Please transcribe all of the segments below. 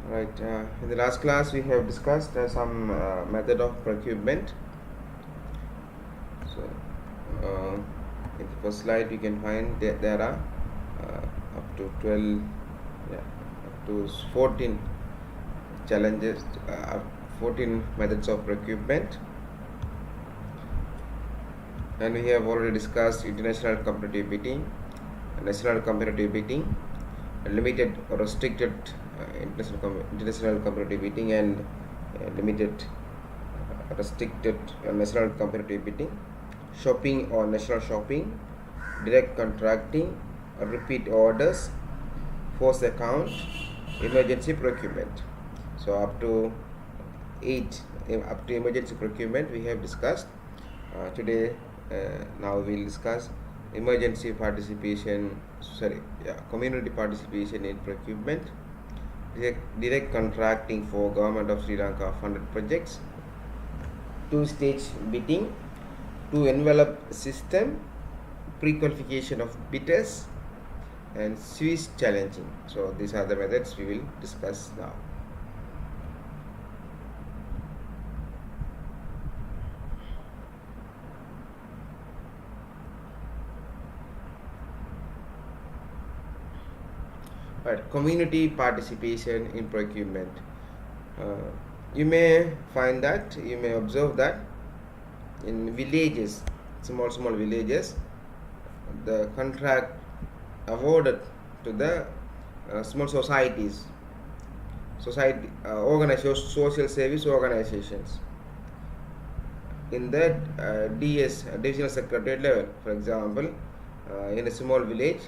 Right. In the last class, we have discussed some method of procurement. So, in the first slide, you can find that there are up to 12, yeah, up to 14 challenges, 14 methods of procurement. And we have already discussed international competitive bidding, national competitive bidding, limited or restricted international competitive bidding, and limited restricted national competitive bidding, shopping or national shopping, direct contracting, repeat orders, force account, emergency procurement. So up to emergency procurement we have discussed. Today now we will discuss emergency participation, community participation in procurement, direct contracting for Government of Sri Lanka-funded projects, two-stage bidding, two-envelope system, pre-qualification of bidders, and Swiss challenging. So these are the methods we will discuss now. Right, community participation in procurement. You may observe that in villages, small villages, the contract awarded to the small societies, social service organizations in the divisional secretariat level. For example, in a small village,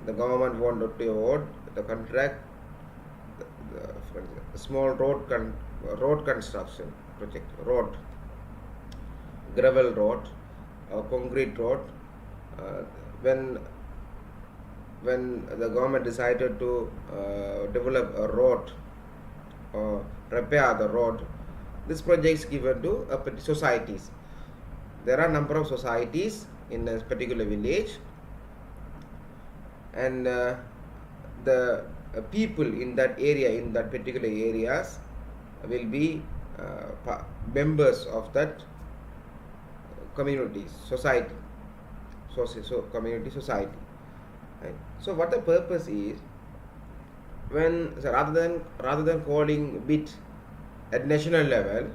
the government wanted to award the contract, for example, small road construction project, gravel road, concrete road. When the government decided to develop a road or repair the road, this project is given to societies. There are a number of societies in a particular village, and the people in that area, in that particular areas, will be members of that community society, community society. Right. So what the purpose is, rather than calling bid at national level,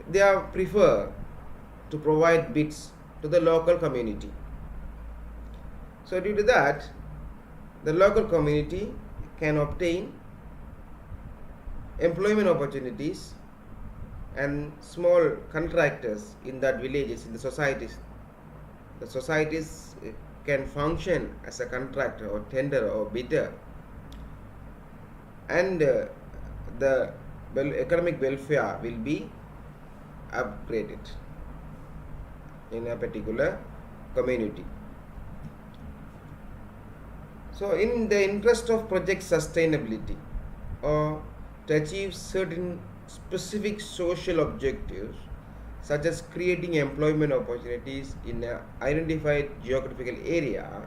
they prefer to provide bids to the local community. So due to that, the local community can obtain employment opportunities, and small contractors in that villages, in the societies, can function as a contractor or tender or bidder, and the economic welfare will be upgraded in a particular community. So in the interest of project sustainability, or to achieve certain specific social objectives, such as creating employment opportunities in an identified geographical area,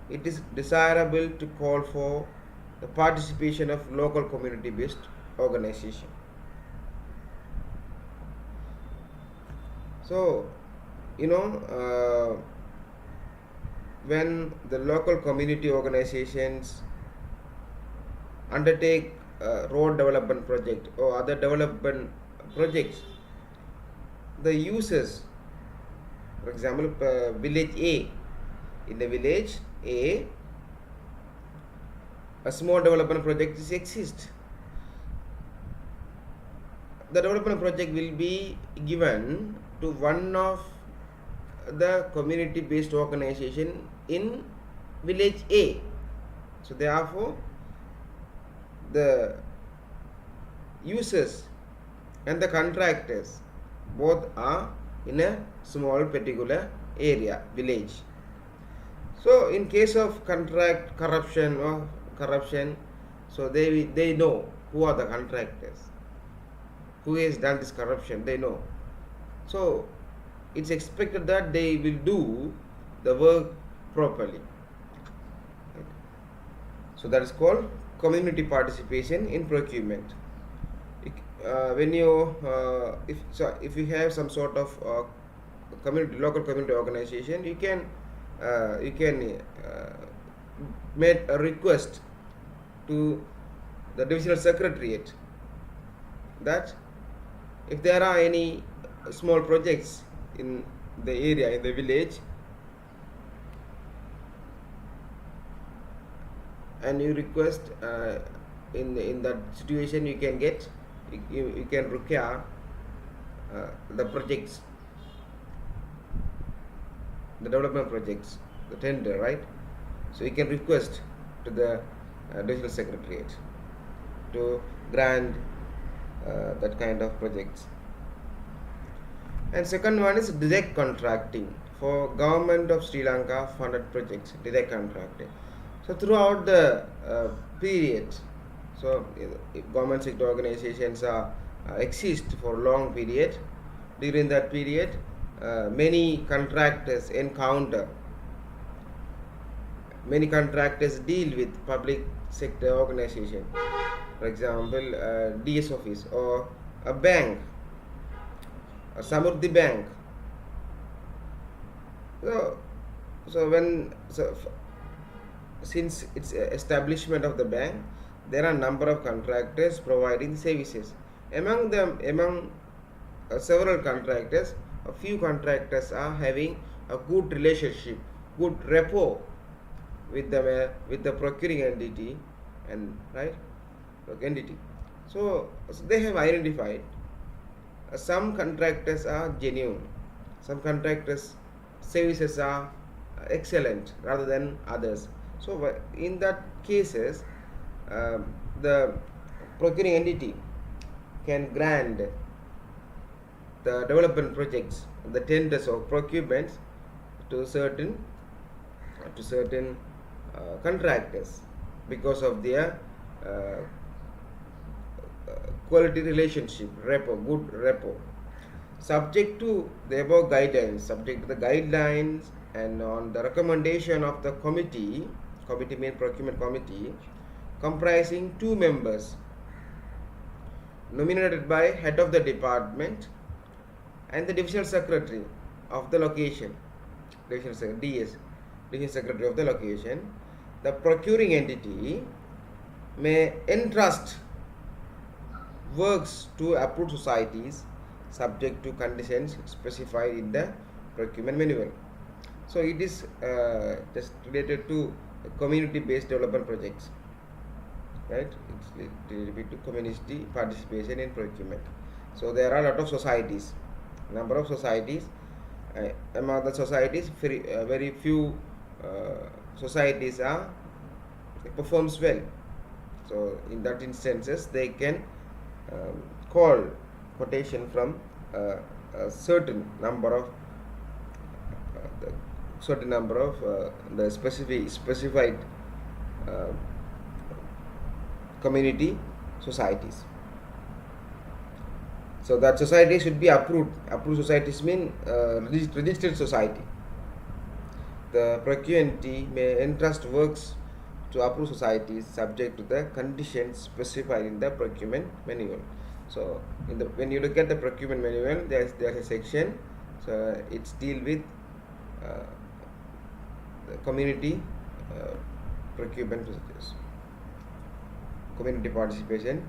it is desirable to call for the participation of local community-based organization. So, when the local community organizations undertake road development project or other development projects, the users, for example, village A, in the village A, a small development project exists. The development project will be given to one of the community-based organization in village A. So therefore, the users and the contractors both are in a small particular area, village. So in case of contract corruption, so they know who are the contractors, who has done this corruption, they know. So it's expected that they will do the work properly. So that is called community participation in procurement. When you if you have some sort of local community organization, you can make a request to the divisional secretariat that if there are any small projects in the area, in the village, and you request in that situation, you can get you can require the projects, the development projects, the tender, right? So you can request to the divisional secretariat to grant that kind of projects. And second one is direct contracting for Government of Sri Lanka-funded projects, direct contracting. So throughout the period, so if government sector organizations exist for a long period, during that period, many contractors deal with public sector organization. For example, DS office or a bank, a Samurdhi bank. Since its establishment of the bank, there are a number of contractors providing services. Among several contractors, a few contractors are having a good relationship, good rapport with the procuring entity, and entity. So they have identified some contractors are genuine, some contractors services are excellent rather than others. So in that cases, the procuring entity can grant the development projects, the tenders or procurements to certain contractors because of their quality relationship, rapport, good rapport. Subject to the above guidelines, subject to the guidelines, and on the recommendation of the committee means procurement committee, comprising 2 members nominated by head of the department and the divisional secretary of the location, divisional secretary of the location. The procuring entity may entrust works to approved societies subject to conditions specified in the procurement manual. So it is just related to community-based development projects, right? It's related to community participation in procurement. So there are a lot of societies, number of societies. Among the societies, very few societies performs well. So in that instances, they can call quotation from a certain number of the specified community societies. So that society should be approved. Approved societies mean registered society. The procurement may entrust works to approved societies subject to the conditions specified in the procurement manual. So when you look at the procurement manual, there's a section. So it's deal with the community procurement procedures, community participation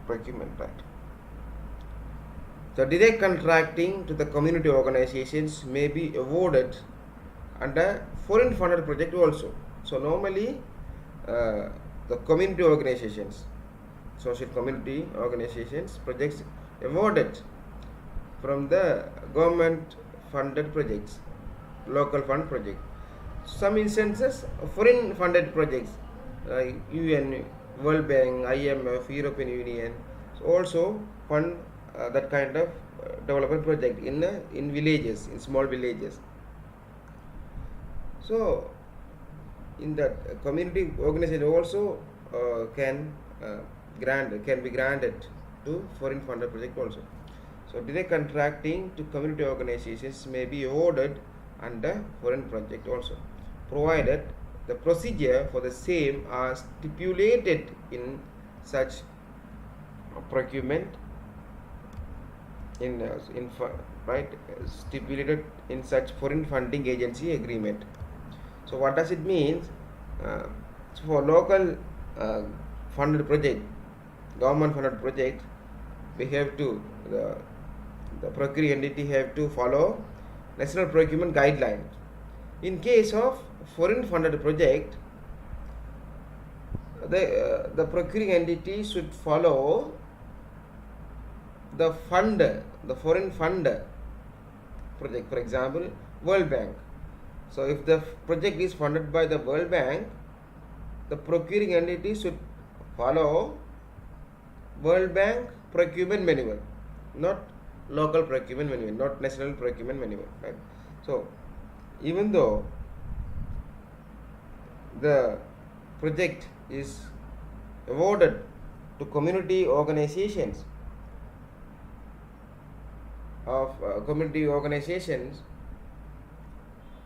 procurement, right? So direct contracting to the community organizations may be awarded under foreign funded project also. So normally the community organizations, social community organizations projects awarded from the government funded projects, local fund project. Some instances foreign funded projects like UN, World Bank, IMF, European Union also fund that kind of development project in villages, in small villages. So in that community organization also can be granted to foreign funded project also. So direct contracting to community organizations may be awarded under foreign project also, provided the procedure for the same are stipulated in such procurement stipulated in such foreign funding agency agreement. So what does it mean? So for local funded project, government funded project, we have to the procuring entity have to follow national procurement guidelines. In case of foreign funded project, the procuring entity should follow the funder, the foreign funder project, for example, World Bank. So if the project is funded by the World Bank, the procuring entity should follow World Bank procurement manual, not local procurement manual, not national procurement manual, right? So even though the project is awarded to community organizations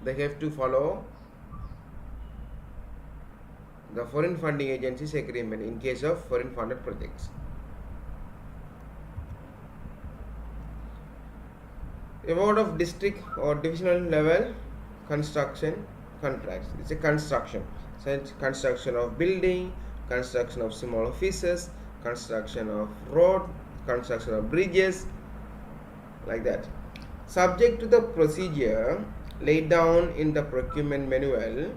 they have to follow the foreign funding agencies agreement in case of foreign funded projects. Award of district or divisional level construction contracts. It's a construction. So it's construction of building, construction of small offices, construction of road, construction of bridges, like that. Subject to the procedure laid down in the procurement manual,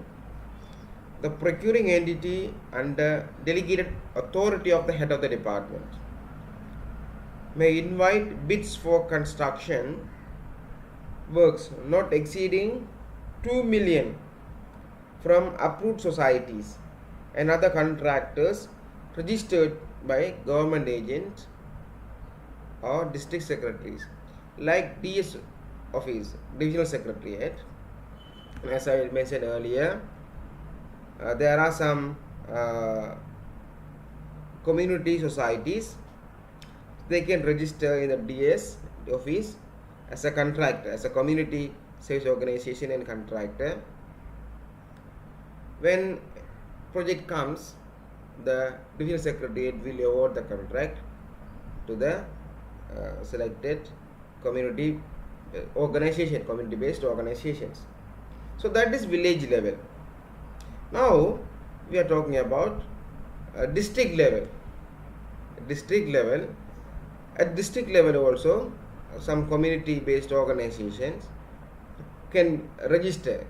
the procuring entity under delegated authority of the head of the department may invite bids for construction works not exceeding 2 million from approved societies and other contractors registered by government agents or district secretaries like DS office, divisional secretariat. As I mentioned earlier, there are some community societies. They can register in the DS office as a contractor, as a community service organization and contractor. When project comes, the divisional secretariat will award the contract to the selected community organization, community-based organizations. So that is village level. Now we are talking about district level. District level. At district level also, some community-based organizations can register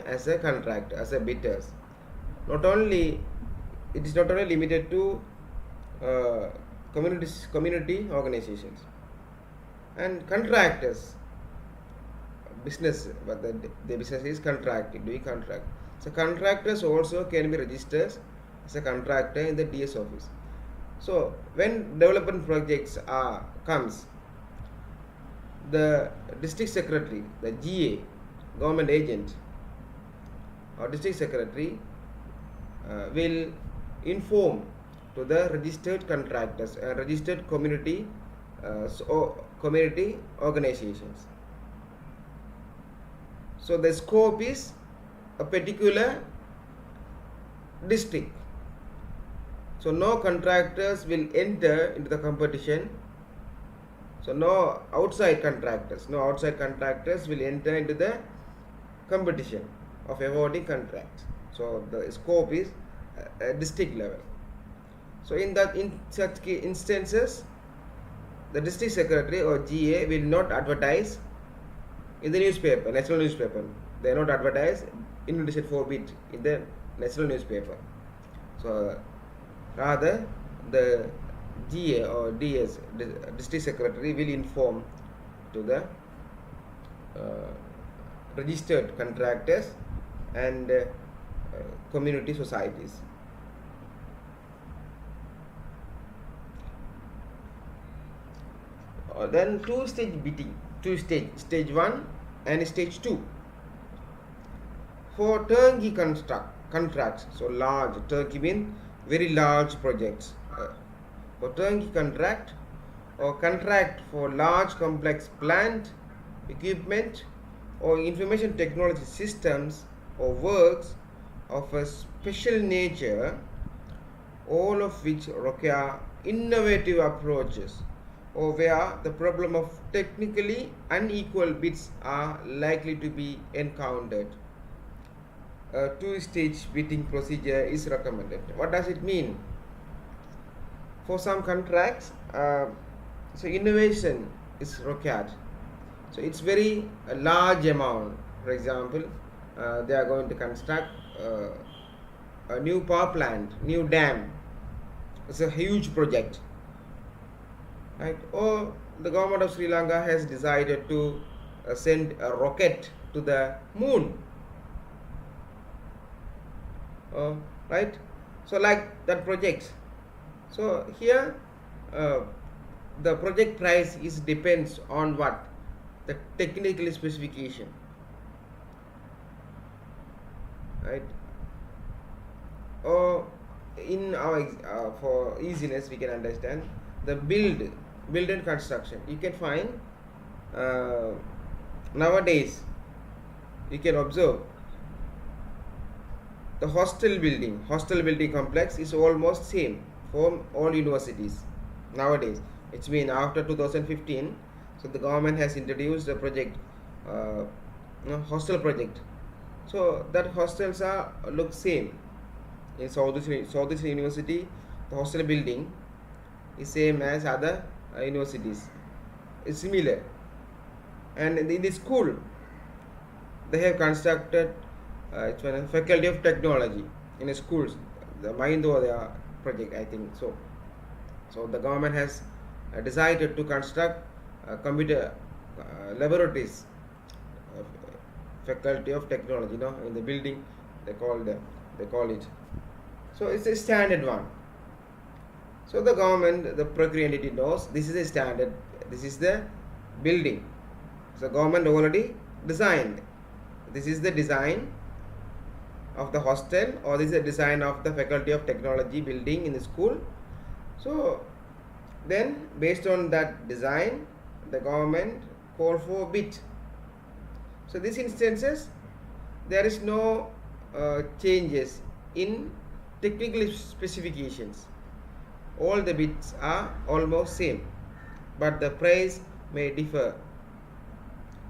as a contractor, as a bidders. It is not only limited to community organizations and contractors. Business, but the business is contracting, doing contract. So contractors also can be registered as a contractor in the DS office. So when development projects comes, the district secretary, the GA, government agent or district secretary will inform to the registered contractors and registered community organizations. So the scope is a particular district. So no contractors will enter into the competition. So no outside contractors will enter into the competition of awarding contracts. So the scope is district level. So in such instances, the district secretary or GA will not advertise in the newspaper, national newspaper. They are not advertised invitation for bid in the national newspaper. So rather the GA or DS, the district secretary, will inform to the registered contractors and community societies. Then two-stage bidding, stage 1 and stage 2. For turnkey contracts, so large, turnkey means very large projects. For turnkey contract or contract for large complex plant, equipment or information technology systems or works of a special nature, all of which require innovative approaches, or where the problem of technically unequal bids are likely to be encountered. A two-stage bidding procedure is recommended. What does it mean? For some contracts, so innovation is required. So it's very a large amount. For example, they are going to construct a new power plant, new dam. It's a huge project, right? Or the government of Sri Lanka has decided to send a rocket to the moon, right? So like that project. So here the project price is depends on what? The technical specification, right? Or in our for easiness we can understand the build and construction. You can find nowadays you can observe the hostel building complex is almost same for all universities nowadays. It's been after 2015, so the government has introduced a project, hostel project. So that hostels are look same in Southeast University. The hostel building is same as other universities. It's similar, and in the school they have constructed it's a faculty of technology in schools, the Mahindodaya project, I think so. So the government has decided to construct computer laboratories, faculty of technology, in the building they call it. So it's a standard one. So the government, the procuring entity knows this is a standard, this is the building. So government already designed. This is the design of the hostel, or this is the design of the faculty of technology building in the school. So then based on that design, the government call for bid. So these instances there is no changes in technical specifications. All the bids are almost same, but the price may differ.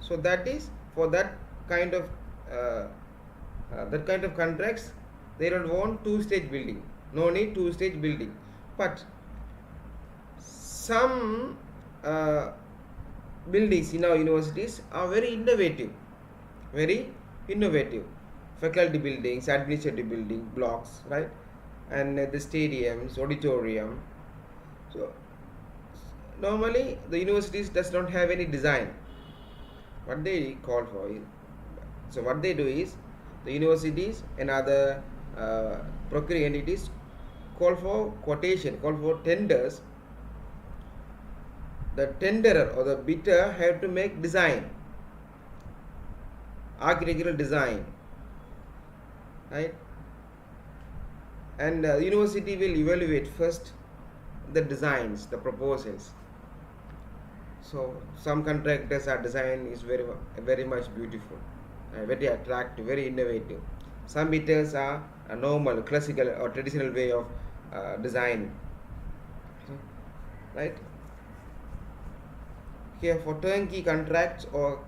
So that is for that kind of contracts. They don't want two-stage building. No need two-stage building. But some buildings in our universities are very innovative. Faculty buildings, administrative building blocks, right? And the stadiums, auditorium. So normally the universities does not have any design. What they call for is, so what they do is, the universities and other procuring entities call for quotation, call for tenders. The tenderer or the bidder have to make design, architectural design, right? And the university will evaluate first the designs, the proposals. So some contractors are design is very much beautiful, very attractive, very innovative. Some bidders are a normal, classical or traditional way of design, right? Here for turnkey contracts or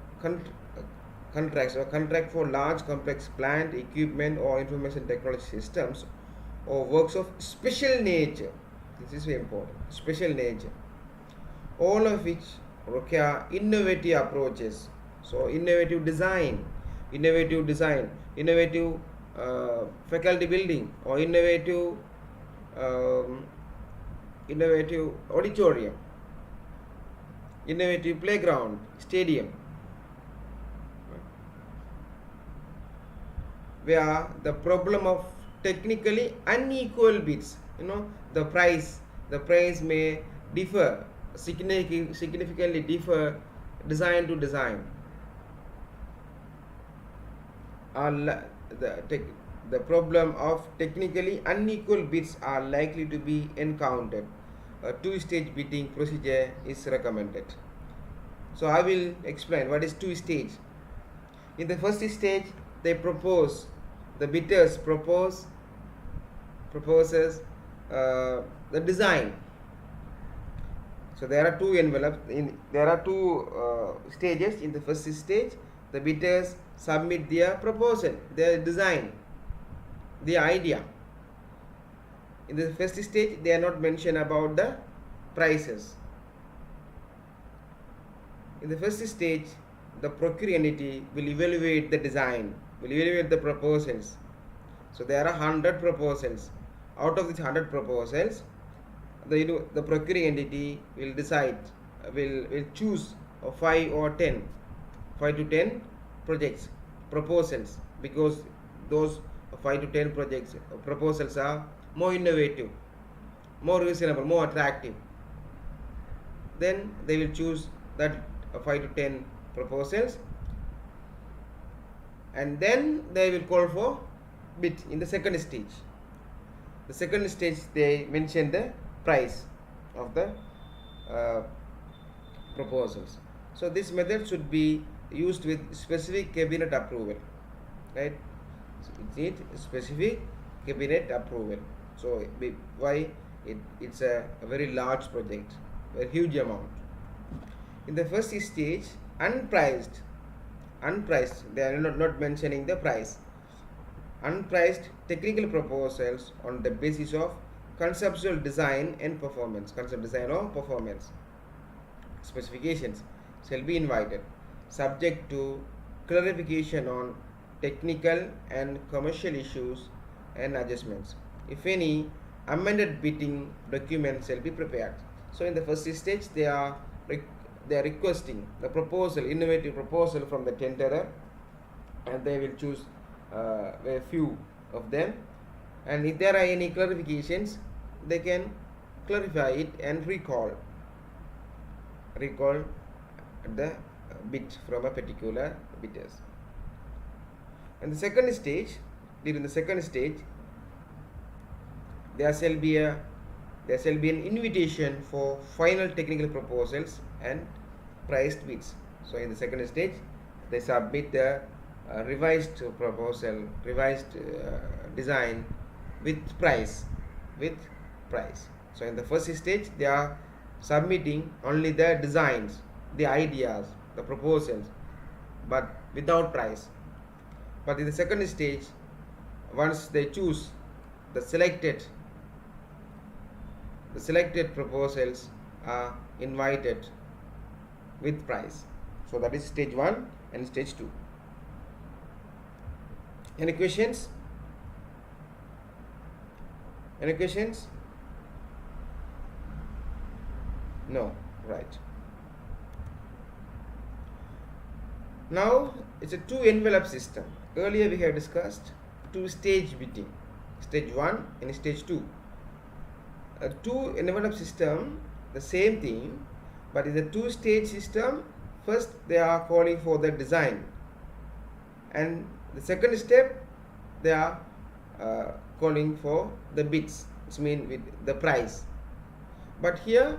contract for large complex plant, equipment or information technology systems or works of special nature. This is very important. Special nature, all of which require innovative approaches. So innovative design, innovative faculty building, or innovative auditorium, innovative playground, stadium, where the problem of technically unequal bids, the price may differ, significantly differ design to design. The problem of technically unequal bids are likely to be encountered. A two-stage bidding procedure is recommended. So I will explain what is two-stage. In the first stage, they propose the bidders proposes the design. So there are two envelopes. There are two stages. In the first stage, the bidders submit their proposal, their design, the idea. In the first stage, they are not mentioned about the prices. In the first stage, the procuring entity will evaluate the design, will evaluate the proposals. So there are 100 proposals. Out of these 100 proposals, the procuring entity will decide, will choose 5 to 10 proposals, because those 5 to 10 proposals are more innovative, more reasonable, more attractive. Then they will choose that 5 to 10 proposals, and then they will call for bid in the second stage. The second stage, they mention the price of the proposals. So this method should be used with specific cabinet approval, right? So it needs specific cabinet approval. So why it's a very large project, a huge amount. In the first stage, unpriced, they are not mentioning the price. Unpriced technical proposals on the basis of conceptual design and performance, specifications shall be invited, subject to clarification on technical and commercial issues and adjustments. If any, amended bidding documents shall be prepared. So in the first stage, they are requesting the proposal, innovative proposal from the tenderer, and they will choose a few of them, and if there are any clarifications, they can clarify it and recall the bid from a particular bidders. And the second stage, during the second stage, there shall be an invitation for final technical proposals and priced bids. So in the second stage, they submit the revised proposal, revised design with price. So in the first stage, they are submitting only the designs, the ideas, the proposals, but without price. But in the second stage, once they choose the selected proposals are invited with price. So that is stage 1 and stage 2. Any questions? Any questions? No, right. Now it's a 2 envelope system. Earlier we have discussed 2 stage bidding, stage 1 and stage 2. A 2 envelope system, the same thing, but in the 2 stage system, first they are calling for the design, and the second step they are calling for the bids, which means with the price. But here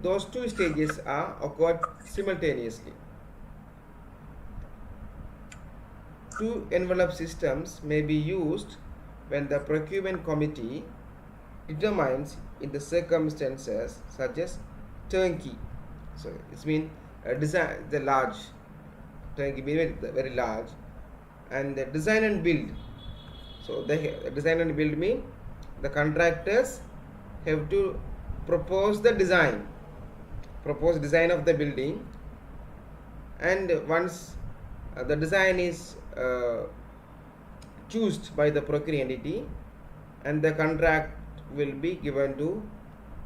those 2 stages are occurred simultaneously. 2 envelope systems may be used when the procurement committee determines in the circumstances such as turnkey. So it means design, the large turnkey, very large, and the design and build. So the design and build mean the contractors have to propose design of the building, and once the design is chosen by the procuring entity, and the contract will be given to,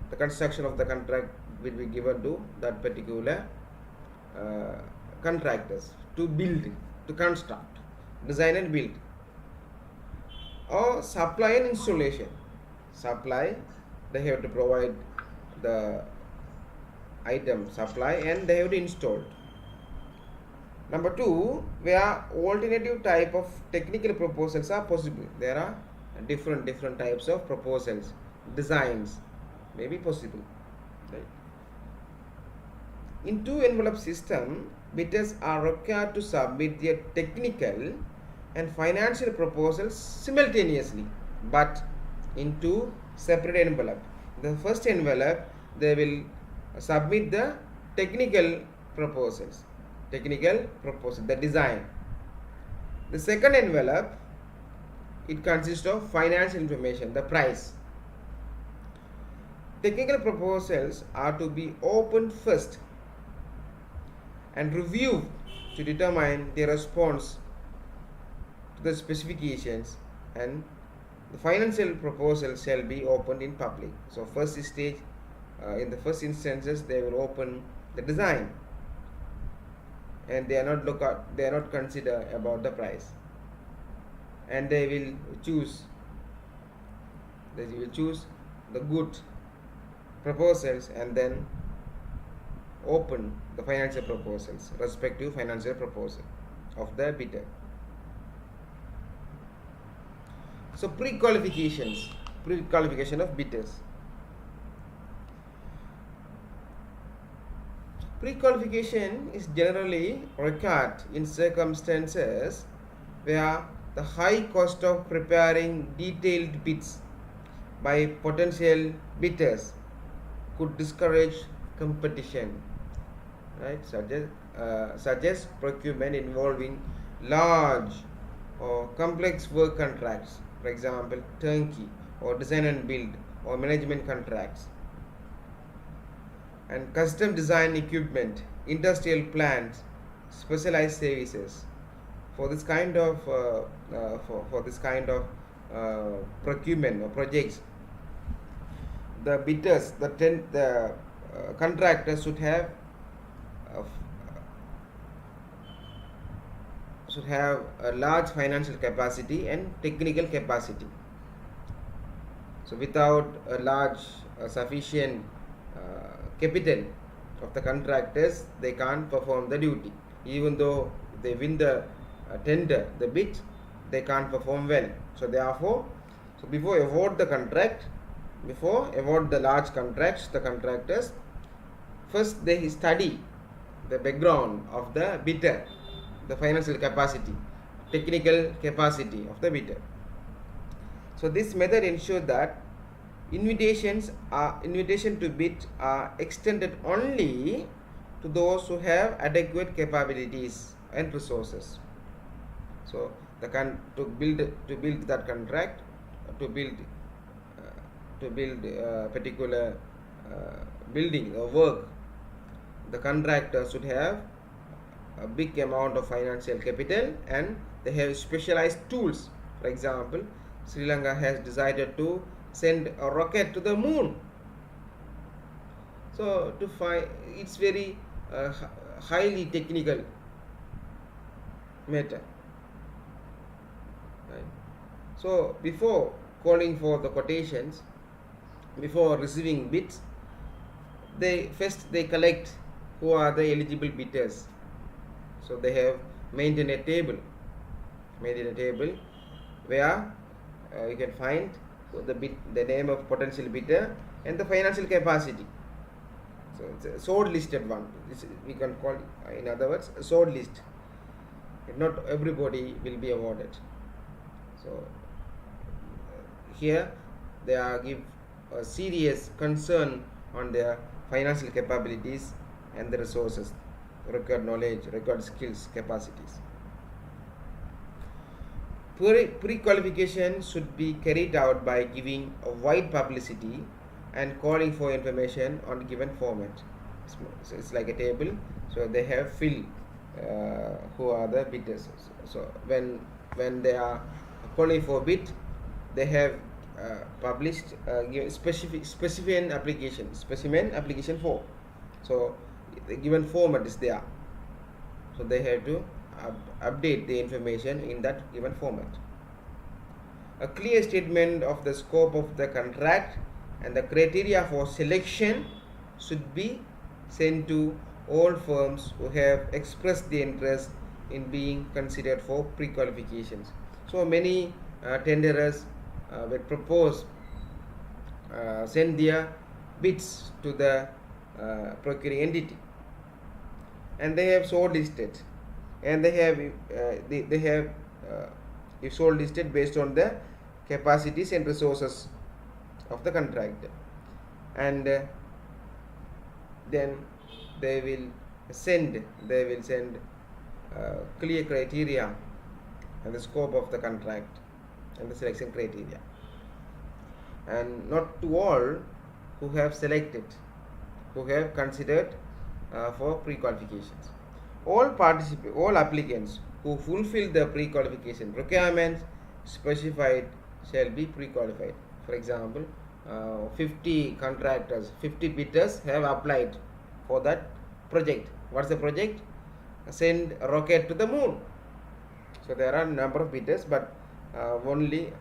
the construction of the contract will be given to that particular contractors to build, to construct, design and build. Or supply and installation. Supply, they have to provide the item, supply, and they have to install. Number 2, where alternative type of technical proposals are possible. There are different types of proposals, designs may be possible, right? In 2 envelope system, bidders are required to submit their technical and financial proposals simultaneously, but in two separate envelopes. The first envelope, they will submit the technical proposals, the design. The second envelope, it consists of financial information, the price. Technical proposals are to be opened first and reviewed to determine the response to the specifications, and the financial proposal shall be opened in public. So first stage, in the first instances, they will open the design, and they are not consider about the price, and they will choose the good proposals and then open the financial proposals, respective financial proposal of the bidder. So pre-qualification of bidders. Pre-qualification is generally required in circumstances where the high cost of preparing detailed bids by potential bidders could discourage competition, right? Such as procurement involving large or complex work contracts, for example, turnkey or design and build or management contracts, and custom design equipment, industrial plants, specialized services. For this kind of procurement or projects, the bidders, the contractors should have a large financial capacity and technical capacity. So without a large sufficient capital of the contractors, they can't perform the duty. Even though they win the tender, the bid, they can't perform well. So therefore, before award the large contracts, the contractors, first they study the background of the bidder, the financial capacity, technical capacity of the bidder. So this method ensures that invitation to bid are extended only to those who have adequate capabilities and resources. So to build that contract, to build a particular building or work, the contractor should have a big amount of financial capital, and they have specialized tools. For example, Sri Lanka has decided to send a rocket to the moon. So it's very highly technical matter. Right? So before calling for the quotations, before receiving bids, they collect who are the eligible bidders. So they have maintained a table where you can find the name of potential bidder and the financial capacity. So it's a sword listed one. We can call it, in other words, a sword list. Not everybody will be awarded. So here they are give a serious concern on their financial capabilities and the resources, required knowledge, required skills, capacities. Pre-qualification should be carried out by giving a wide publicity and calling for information on given format. So it's like a table. So they have filled who are the bidders. So when they are calling for bid, they have published specimen application form. So the given format is there. So they have to update the information in that given format. A clear statement of the scope of the contract and the criteria for selection should be sent to all firms who have expressed the interest in being considered for pre-qualifications. So many tenderers will propose send their bids to the procuring entity, and they have shortlisted, and they have if shortlisted based on the capacities and resources of the contractor, and then they will send clear criteria and the scope of the contract and the selection criteria, and not to all who have selected, who have considered for pre-qualifications. All applicants who fulfill the pre-qualification requirements specified shall be pre-qualified. For example, 50 contractors, 50 bidders have applied for that project. What's the project? Send a rocket to the moon. So there are a number of bidders, but only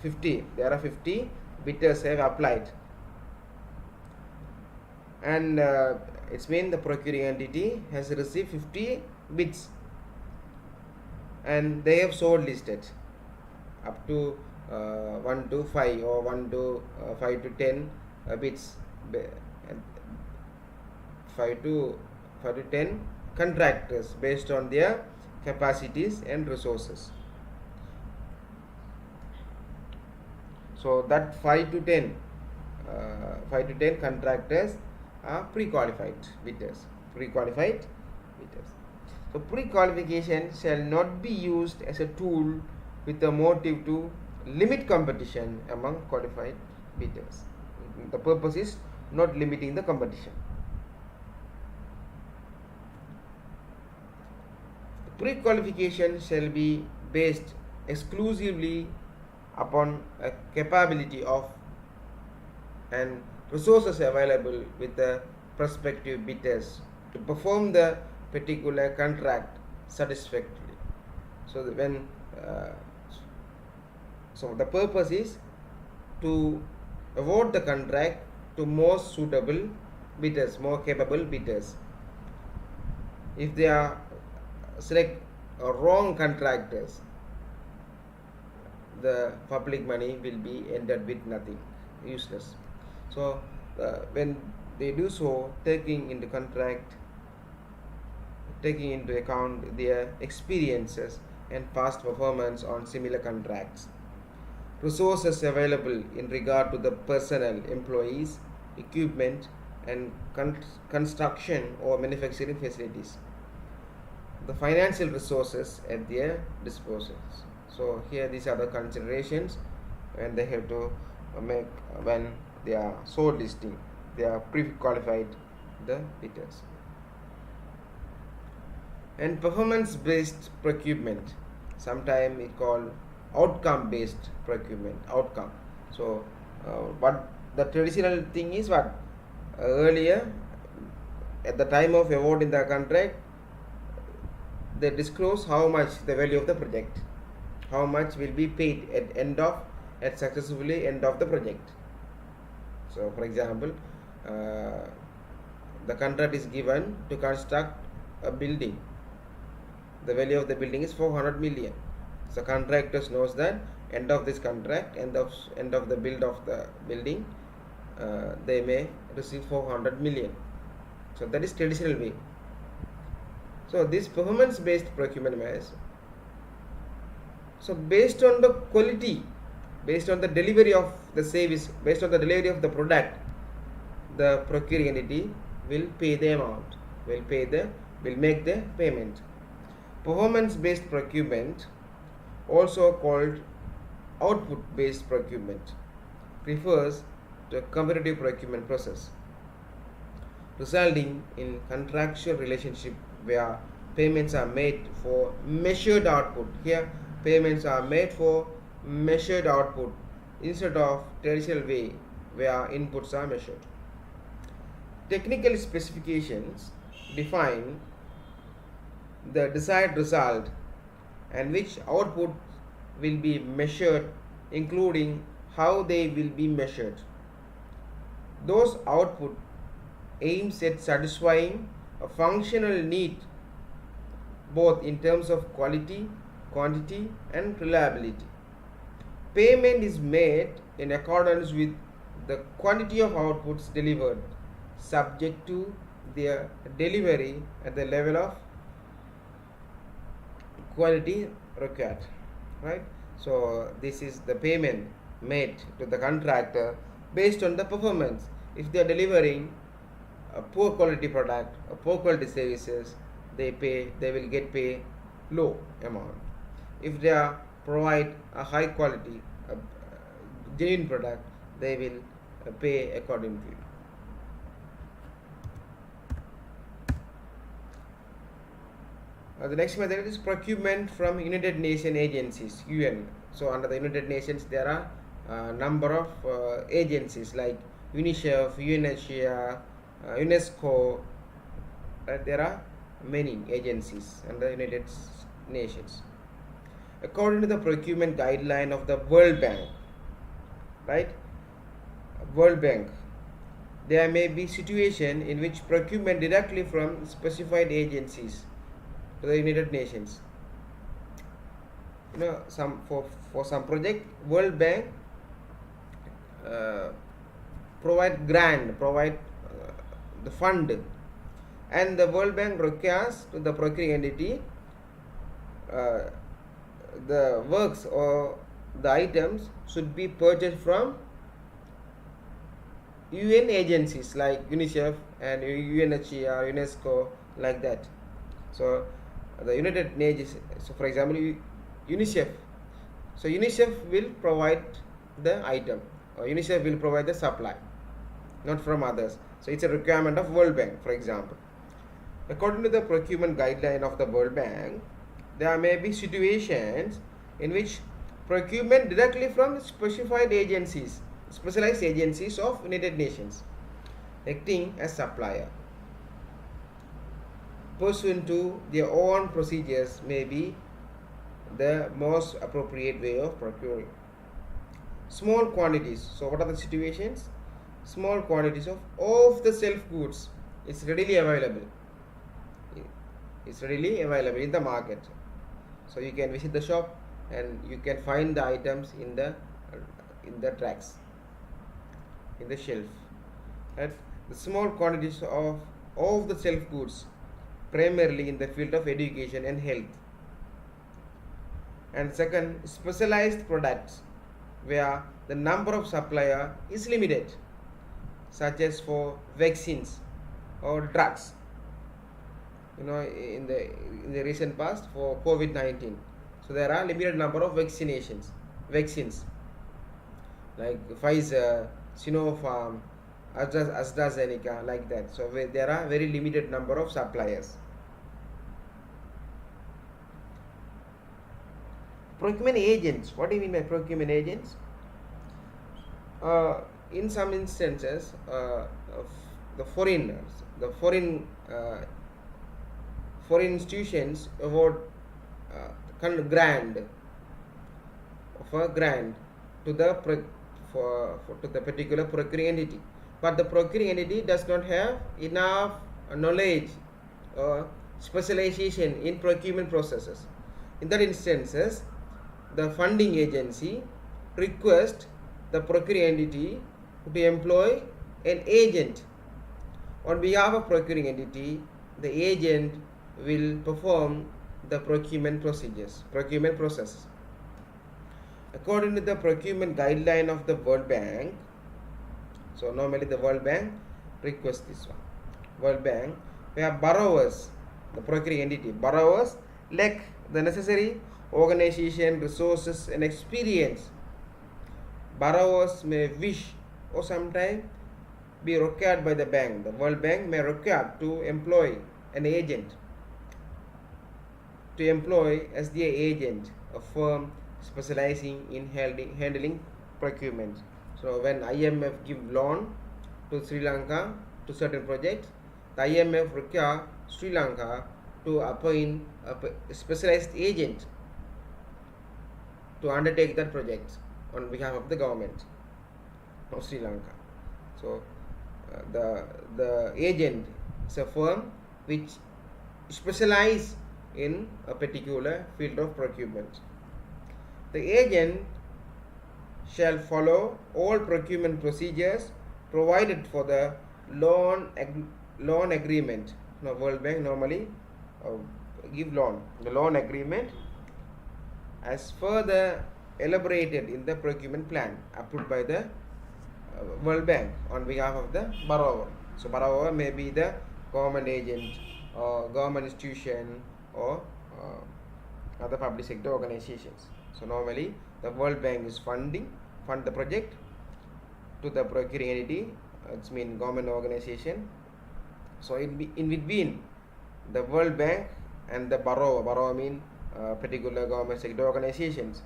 50. There are 50 bidders have applied, and it's mean the procuring entity has received 50 bids, and they have shortlisted up to 1 to 5 or 1 to 5 to 10 bids, 5 to 10 contractors based on their capacities and resources. So that 5 to 10 contractors are pre-qualified bidders. So pre-qualification shall not be used as a tool with a motive to limit competition among qualified bidders. The purpose is not limiting the competition. Pre-qualification shall be based exclusively upon a capability of and resources available with the prospective bidders to perform the particular contract satisfactorily. So the purpose is to award the contract to most suitable bidders, more capable bidders. If they are select wrong contractors, the public money will be ended with nothing, useless. So when they do so, taking into account their experiences and past performance on similar contracts, resources available in regard to the personnel, employees, equipment, and construction or manufacturing facilities, the financial resources at their disposal. So here these are the considerations when they have to make when they are shortlisting, they are pre-qualified the bidders. And performance-based procurement, sometimes it called outcome-based procurement. Outcome. So what the traditional thing is, what earlier at the time of awarding the contract, they disclose how much the value of the project, how much will be paid at successfully end of the project. So for example, the contract is given to construct a building. The value of the building is 400 million. So contractors knows that end of this contract, end of the build of the building, they may receive 400 million. So that is traditional way. So this performance based procurement measures, so based on the quality, based on the delivery of the service, based on the delivery of the product, the procuring entity will pay the amount, will make the payment. Performance based procurement, also called output based procurement, refers to a competitive procurement process resulting in contractual relationship where payments are made for measured output. Here payments are made for measured output instead of traditional way where inputs are measured. Technical specifications define the desired result and which output will be measured, including how they will be measured. Those output aims at satisfying a functional need both in terms of quality, quantity, and reliability. Payment is made in accordance with the quantity of outputs delivered, subject to their delivery at the level of quality required, right? So this is the payment made to the contractor based on the performance. If they are delivering a poor quality product, a poor quality services, they will get paid low amount. If they are provide a high quality, genuine product, they will pay accordingly. The next method is procurement from United Nations agencies, UN. So under the United Nations, there are a number of agencies like UNICEF, UNHCR, UNESCO. There are many agencies under the United Nations. According to the procurement guideline of the World Bank, right? World Bank, there may be situation in which procurement directly from specified agencies to the United Nations. Some for some project, World Bank provide the fund, and the World Bank requires to the procuring entity the works or the items should be purchased from UN agencies like UNICEF and UNHCR, UNESCO, like that. So the United Nations, so for example, UNICEF. So UNICEF will provide the item, or UNICEF will provide the supply, not from others. So it's a requirement of World Bank, for example. According to the procurement guideline of the World Bank, there may be situations in which procurement directly from specified agencies, specialized agencies of United Nations, acting as supplier, pursuant to their own procedures, may be the most appropriate way of procuring. Small quantities. So what are the situations? Small quantities of off-the-shelf goods. It's readily available. It's readily available in the market. So you can visit the shop and you can find the items in the tracks, in the shelf. Right? The small quantities of off-the-shelf goods, primarily in the field of education and health. And second, specialized products where the number of supplier is limited, such as for vaccines or drugs. In the recent past for COVID-19, so there are limited number of vaccines like Pfizer, Sinopharm, AstraZeneca, like that. So there are very limited number of suppliers. Procurement agents. What do you mean by procurement agents? In some instances, the foreign institutions award grant to the to the particular procuring entity, but the procuring entity does not have enough knowledge or specialization in procurement processes. In that instances, the funding agency requests the procuring entity to employ an agent on behalf of procuring entity. The agent will perform the procurement process. According to the procurement guideline of the World Bank, so normally the World Bank requests this one. World Bank, where borrowers, the procuring entity, borrowers lack the necessary organization, resources and experience. Borrowers may wish or sometimes be required by the bank. The World Bank may require to employ an agent, to employ as their agent a firm specializing in handling procurement. So when IMF give loan to Sri Lanka to certain projects, the IMF require Sri Lanka to appoint a specialized agent to undertake that project on behalf of the government of Sri Lanka. So the agent is a firm which specialize in a particular field of procurement. The agent shall follow all procurement procedures provided for the loan agreement. Now, World Bank normally give loan. The loan agreement, as further elaborated in the procurement plan approved by the World Bank on behalf of the borrower. So borrower may be the government agent or government institution or other public sector organizations. So normally the World Bank is fund the project to the procuring entity, it's mean government organization. So in between the World Bank and the borrower mean particular government sector organizations.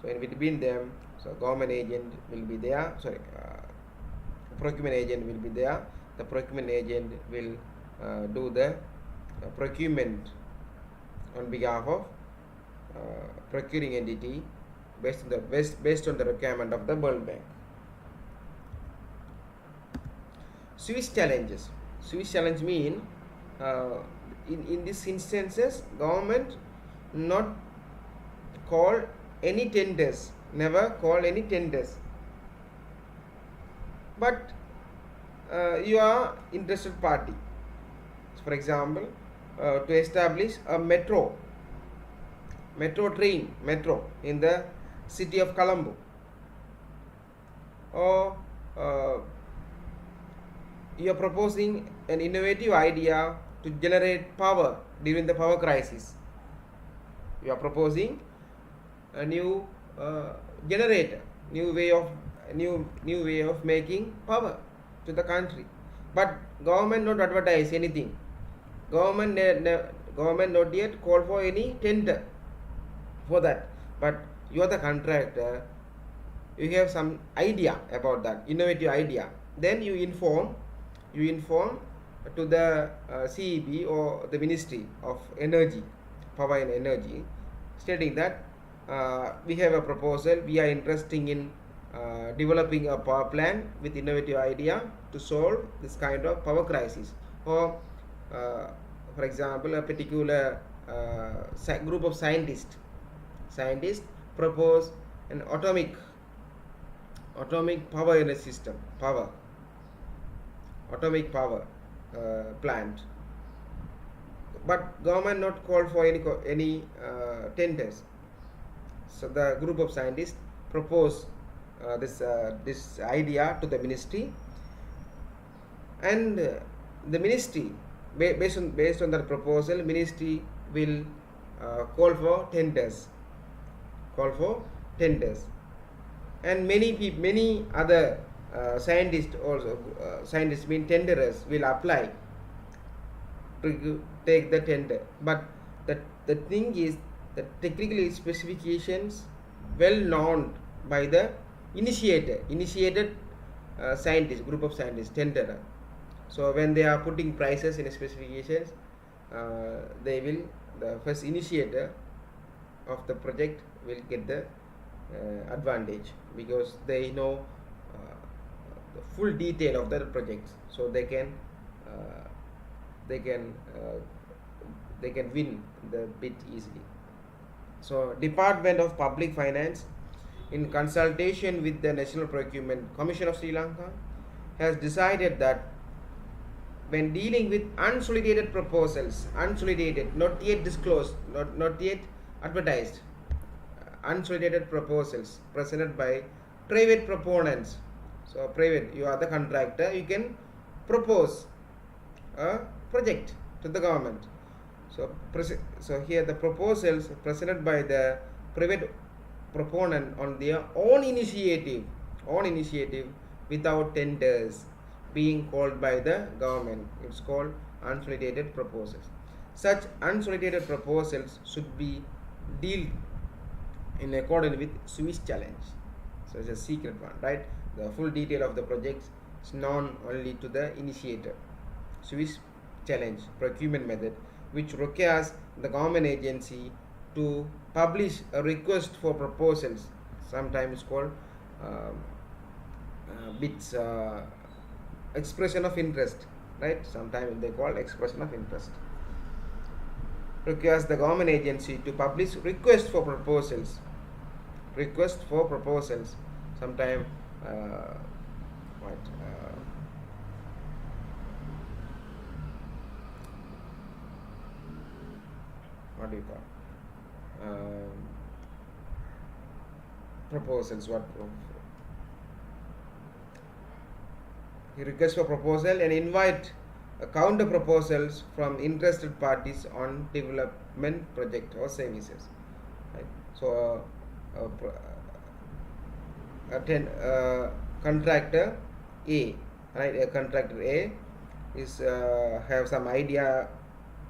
So in between them, so government agent will be there, procurement agent will be there. The procurement agent will do the procurement on behalf of procuring entity based on the requirement of the World Bank. Swiss challenges. Swiss challenge mean in these instances government not call any tenders, never call any tenders, but you are interested party. So for example, to establish a metro in the city of Colombo, or you are proposing an innovative idea to generate power during the power crisis. You are proposing a new generator, new way of making power to the country, but government not advertise anything. Government not yet call for any tender for that, but you are the contractor. You have some idea about that innovative idea. Then you inform to the CEB or the Ministry of Energy, Power and Energy, stating that we have a proposal, we are interested in developing a power plant with innovative idea to solve this kind of power crisis. Or for example, a particular group of scientists propose an atomic power energy system, atomic power plant, but government not call for any tenders. So the group of scientists propose this idea to the ministry, and the ministry based on the proposal, ministry will call for tenders, and many other scientists also scientists mean tenderers will apply to take the tender. But the thing is the technical specifications well known by the initiated group of scientists, tenderer. So when they are putting prices in specifications, the first initiator of the project will get the advantage, because they know the full detail of the project, so they can win the bid easily. So Department of Public Finance, in consultation with the National Procurement Commission of Sri Lanka, has decided that when dealing with unsolicited proposals, not yet disclosed, not yet advertised, unsolicited proposals presented by private proponents. So private, you are the contractor, you can propose a project to the government. So here the proposals presented by the private proponent on their own initiative without tenders being called by the government, it's called unsolicited proposals. Such unsolicited proposals should be dealt in accordance with Swiss challenge. So it's a secret one, right? The full detail of the project is known only to the initiator. Swiss challenge procurement method, which requires the government agency to publish a request for proposals, sometimes called bids, expression of interest, right? Sometimes they call expression of interest. Requires the government agency to publish request for proposals. Sometimes what do you call? proposals. He requests for proposal and invite counter proposals from interested parties on development project or services. Right? So, contractor A, right? A contractor A is have some idea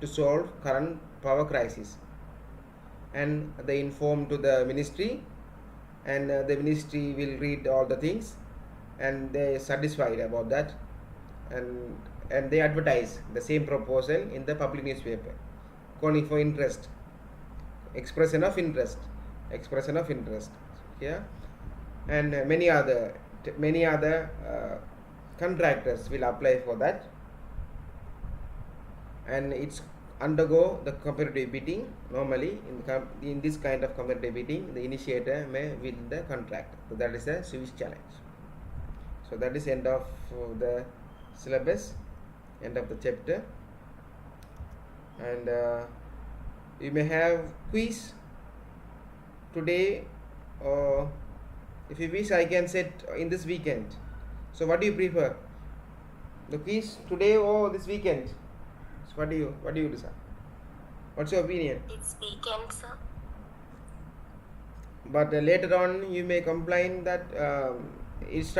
to solve current power crisis, and they inform to the ministry, and the ministry will read all the things, and they satisfied about that, and they advertise the same proposal in the public newspaper, calling for interest, expression of interest, yeah, and many other contractors will apply for that, and it's undergo the competitive bidding. Normally in this kind of competitive bidding, the initiator may win the contract. So that is a Swiss challenge. So that is end of the syllabus, end of the chapter, and you may have quiz today, or if you wish I can set in this weekend. So what do you prefer, the quiz today or this weekend? So what do you decide? What's your opinion? It's weekend, sir. But later on you may complain that it's